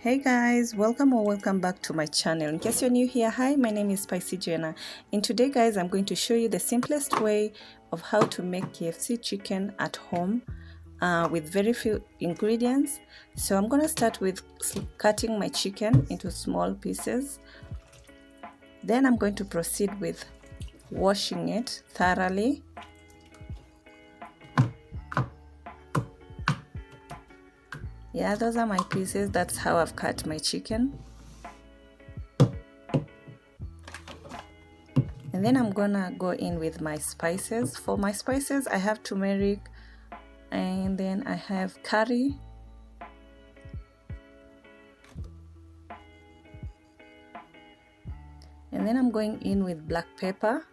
Hey guys, welcome back to my channel. In case you're new here, hi, my name is Spicy Jenna, and today guys I'm going to show you the simplest way of how to make KFC chicken at home with very few ingredients. So I'm gonna start with cutting my chicken into small pieces. Then I'm going to proceed with washing it thoroughly. Yeah, those are my pieces. That's how I've cut my chicken. And then I'm gonna go in with my spices. For my spices, I have turmeric, and then I have curry, and then I'm going in with black pepper,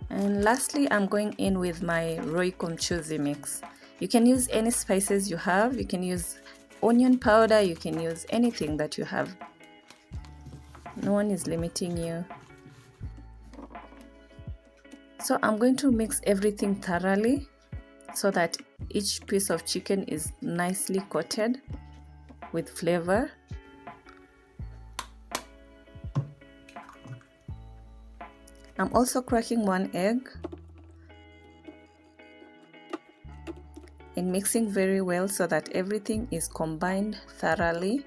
and lastly I'm going in with my Royco mchuzi mix. You can use any spices you have. You can use onion powder, you can use anything that you have. No one is limiting you. So I'm going to mix everything thoroughly so that each piece of chicken is nicely coated with flavor. I'm also cracking one egg and mixing very well so that everything is combined thoroughly.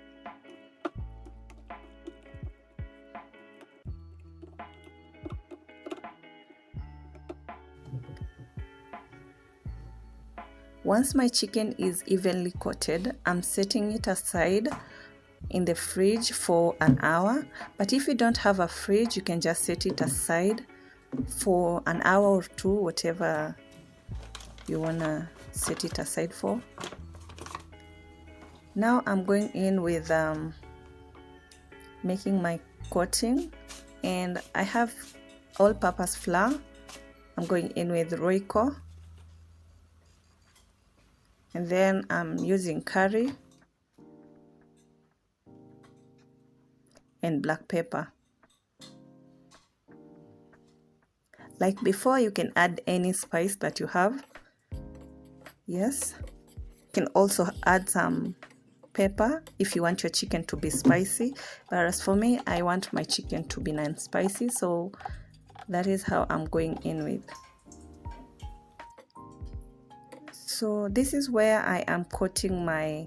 Once my chicken is evenly coated, I'm setting it aside in the fridge for an hour. But if you don't have a fridge, you can just set it aside for an hour or two, whatever you wanna set it aside for. Now I'm going in with making my coating, and I have all-purpose flour. I'm going in with Royco, and then I'm using curry and black pepper. Like before, you can add any spice that you have. Yes, you can also add some pepper if you want your chicken to be spicy, whereas for me, I want my chicken to be non-spicy, so that is how I'm going in with. So this is where I am coating my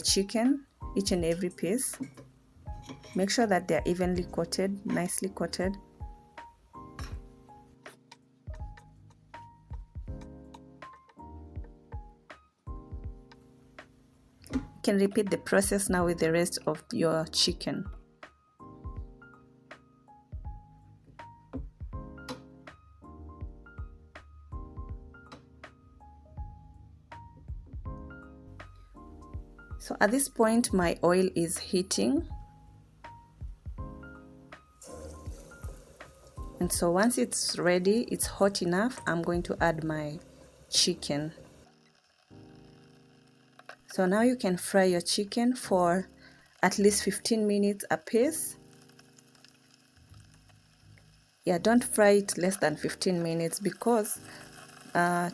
chicken, each and every piece. Make sure that they're evenly coated, nicely coated. You can repeat the process now with the rest of your chicken. So at this point my oil is heating, and so once it's ready, it's hot enough, I'm going to add my chicken. So now you can fry your chicken for at least 15 minutes a piece. Yeah, don't fry it less than 15 minutes because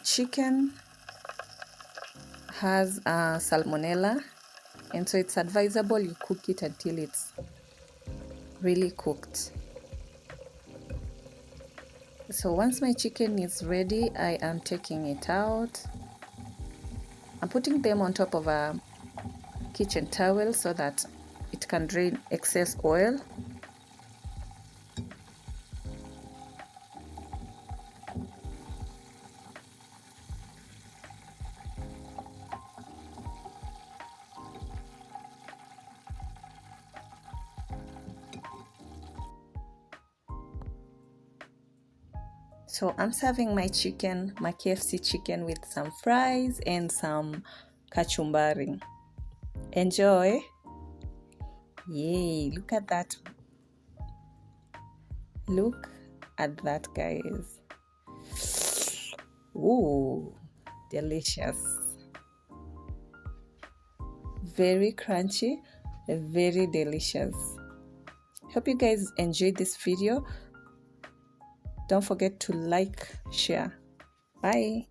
chicken has salmonella, and so it's advisable you cook it until it's really cooked. So once my chicken is ready, I am taking it out. I'm putting them on top of a kitchen towel so that it can drain excess oil. So I'm serving my chicken, my KFC chicken, with some fries and some kachumbari. Enjoy! Yay, look at that. Look at that, guys. Ooh, delicious. Very crunchy, very delicious. Hope you guys enjoyed this video. Don't forget to like, share. Bye.